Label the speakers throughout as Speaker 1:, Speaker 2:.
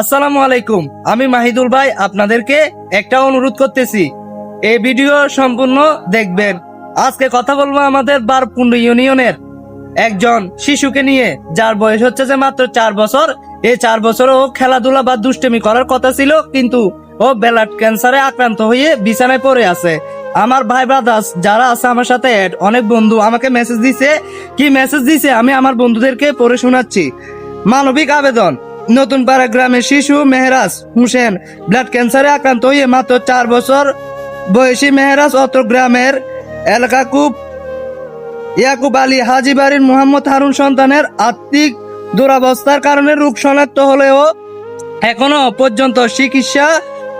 Speaker 1: আসসালামু আলাইকুম। আমি মাহিদুল ভাই আপনাদেরকে একটা অনুরোধ করতেছি, এই ভিডিও সম্পূর্ণ দেখবেন। আজকে কথা বলবো আমাদের বারপুন্ড ইউনিয়নের একজন শিশুকে নিয়ে, যার বয়স হচ্ছে যে মাত্র 4 বছর। এই 4 বছর ও খেলাধুলা বা দুষ্টামি করার কথা ছিল, কিন্তু ও ব্লাড ক্যান্সারে আক্রান্ত হয়ে বিছানায় পড়ে আছে। আমার ভাই ব্রাদার্স যারা আছে আমার সাথে অনেক বন্ধু আমাকে মেসেজ দিছে। কি মেসেজ দিছে আমি আমার বন্ধুদেরকে পড়ে শোনাচ্ছি। মানবিক আবেদন, নতুন পাড়া গ্রামের শিশু মেহরাজ হোসেন ব্লাড ক্যান্সারে আক্রান্ত হয়ে মাত্র 4 বছর বয়সী মেহরাজ অত্র গ্রামের ইয়াকুব আলী হাজি বাড়ির মোহাম্মদ হারুন সন্তানের আর্থিক দুরবস্থার কারণে রোগ শনাক্ত হলেও এখনো পর্যন্ত চিকিৎসা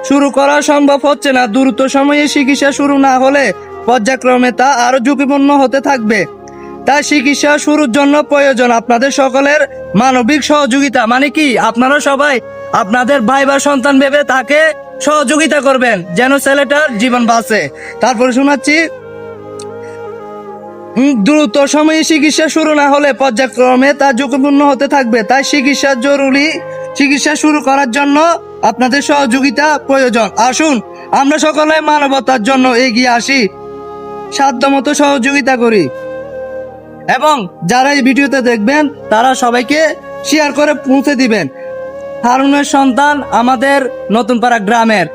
Speaker 1: শুরু করা সম্ভব হচ্ছে না। দ্রুত সময়ে চিকিৎসা শুরু না হলে পর্যায়ক্রমে তা আরো ঝুঁকিপূর্ণ হতে থাকবে। তাই চিকিৎসা শুরুর জন্য প্রয়োজন আপনাদের সকলের মানবিক সহযোগিতা। মানে কি, আপনারা সবাই আপনাদের ভাই বা সন্তান ভেবে তাকে সহযোগিতা করবেন যেন ছেলেটার জীবন বাঁচে। তারপরে শোনাচ্ছি, দ্রুত সময়ে চিকিৎসা শুরু না হলে পর্যায়ক্রমে তা ঝুঁকিপূর্ণ হতে থাকবে। তাই চিকিৎসা শুরু করার জন্য আপনাদের সহযোগিতা প্রয়োজন। আসুন আমরা সকলে মানবতার জন্য এগিয়ে আসি, সাধ্যমতো সহযোগিতা করি। এবং যারা এই ভিডিওতে দেখবেন তারা সবাইকে শেয়ার করে পৌঁছে দিবেন। হারুনের সন্তান আমাদের নতুন পাড়া গ্রামের,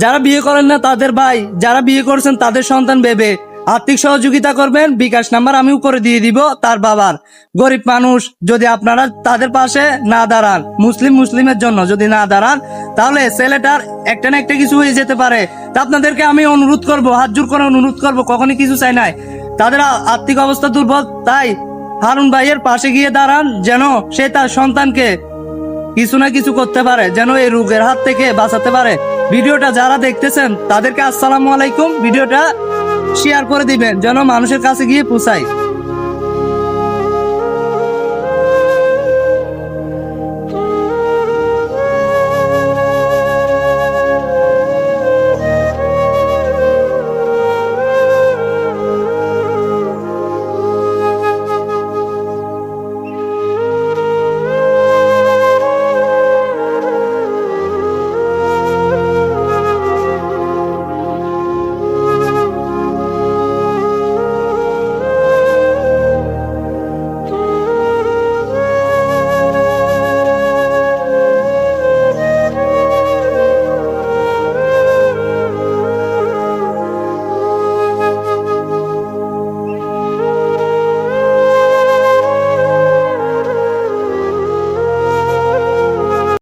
Speaker 1: যারা বিয়ে করেন না তাদের ভাই, যারা বিয়ে করছেন তাদের সন্তান ভেবে আর্থিক সহযোগিতা করবেন। বিকাশ নাম্বার আমিও করে দিয়ে দিব তার বাবার। গরিব মানুষ যদি আপনারা তাদের পাশে না দাঁড়ান, মুসলিমের জন্য যদি না দাঁড়ান, তাহলে ছেলেটার একটা না একটা কিছু হয়ে যেতে পারে। তা আপনাদেরকে আমি অনুরোধ করব, হাত জোর করে অনুরোধ করব, কখনই কিছু চাই নাই। তাদের আর্থিক অবস্থা দুর্বল, তাই হারুন ভাইয়ের পাশে গিয়ে দাঁড়ান যেন সে তার সন্তানকে কিছু না কিছু করতে পারে, যেন এই রোগের হাত থেকে বাঁচাতে পারে। ভিডিওটা যারা দেখতেছেন তাদেরকে আসসালামু আলাইকুম। ভিডিওটা শেয়ার করে দিবেন যেন মানুষের কাছে গিয়ে পৌঁছায়।